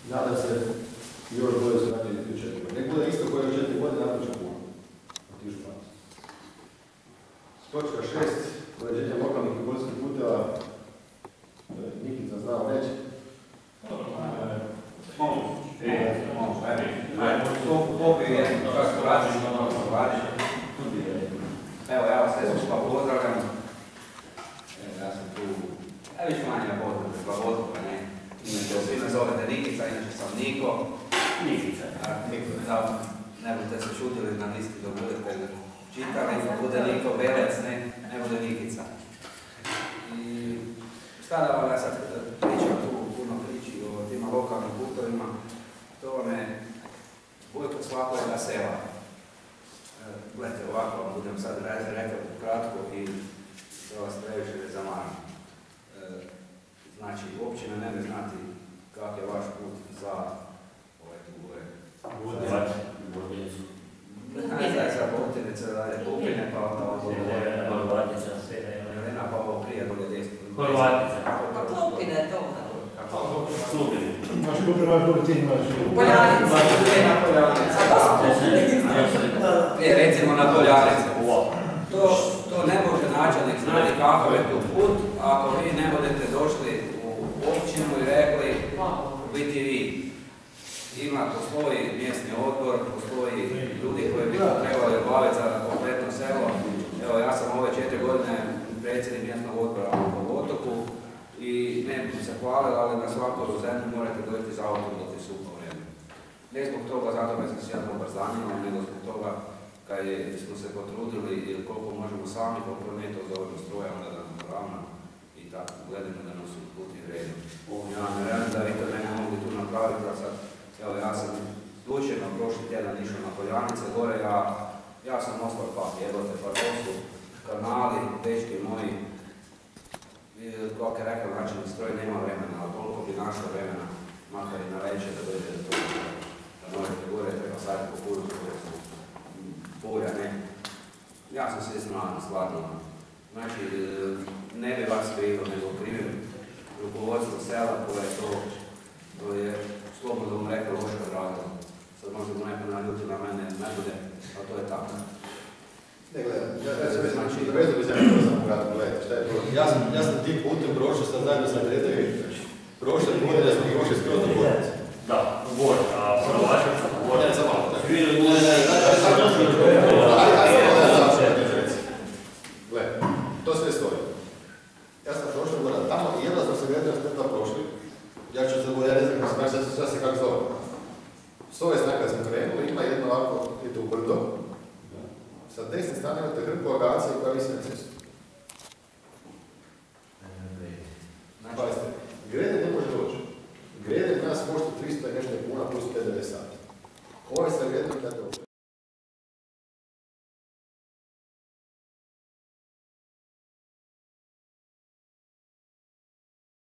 Nadam se još bolje suradnje i 4 godine. Nek bude isto koje 4 godine napriča puno. Točka 6. Uređenje lokalnih i poljskih puteva. Nikica znao reći. Evo, ja vas sve skupa pozdravljam. Ja sam tu, više manje na pozdravu, pa ne. Svi me zovete Nikica, inače sam Niko. Nikica. Ne budete se šutili na listi dok budete čitali, bude Niko Belec, ne bude Nikica. I šta da vam ja sad pričam tu puno priči o tima lokalnim putovima, to vam je put od svakoga sela. Gledajte, ovako vam budem sad rekao kratko i da vas previše ne zamaram. Znači, općina ne znati kak je vaš put za ove tu gore. Zdaj za Botinice, da je Kupine, pa onda ovo Horvatica, sve da je. Jelena, pa ovo prije bolje desno. Horvatica. Pa Klupine je to. Klupine. Znači, Kupine ovaj prvi ti imaš. Poljanica. Na Poljanice. Recimo na Poljanice. To ne može načelnik znati kakav je tu put, ako vi ne budete došli u općinu i rekli biti vi. Postoji mjesni odbor, postoji ljudi koji bi to trebali obaviti za kompletno selo. Evo, ja sam ove 4 godine predsjednik mjesnog odbora u Otoku i ne bih se hvalila, ali na svakoju zemlju morate dojeti za autom dok je suho vrijeme. Ne zbog toga, zato me sam se ja dobar zanimao, nego zbog toga kad smo se potrudili ili koliko možemo sami, koliko ne to zovemo stroja, onda da nam ravna i tako gledamo da nam su puti vredi. Ja ne vjerujem da vi to ne mogu tu napraviti, a sad, evo ja sam slučajno prošli tjedan išao na Poljanice gore, ja sam ostao pa jebote, pa to su kanali, dečki moji, kako je rekao načelnik stroj, nema vremena, ali toliko bi našlo vremena, makar i na večer da dođe do toga, da možete gore, treba saditi po kuruzu, koje su polja, ne. Ja sam se stvarno, znači, ne bi vas krivio, nego krivim rukovodstvo sela koje to je, slobodno mu rekao, loše odradilo. Sad možda mu neko naljuti na mene, ne bude, a to je tako. Ne, gledam, vezu bi se nekako sam kratko, gledajte, šta je to? Ja sam tim putem prošao, sam zajedno sa Gretovi, prošle godine smo prošli skroz do Bornice. Da, u Bornice, a Hrvačica u Bornice. Ne, samo malo, tako. Gle, to sve stoji. Ja sam prošao gore tamo i jedna smo se Gretovi speta prošli. Ja ću se ja ne znam šta se kako zove. S ove strane kad smo krenuli, ima jedno ovako, ide u brdo. Sa desne strane imate hrpu agacije koja visi na cestu. Pazite, Grede ne može doći. Grede nas košta 300 i nešto kuna plus PDV sati. Ovo je sa Gredom tako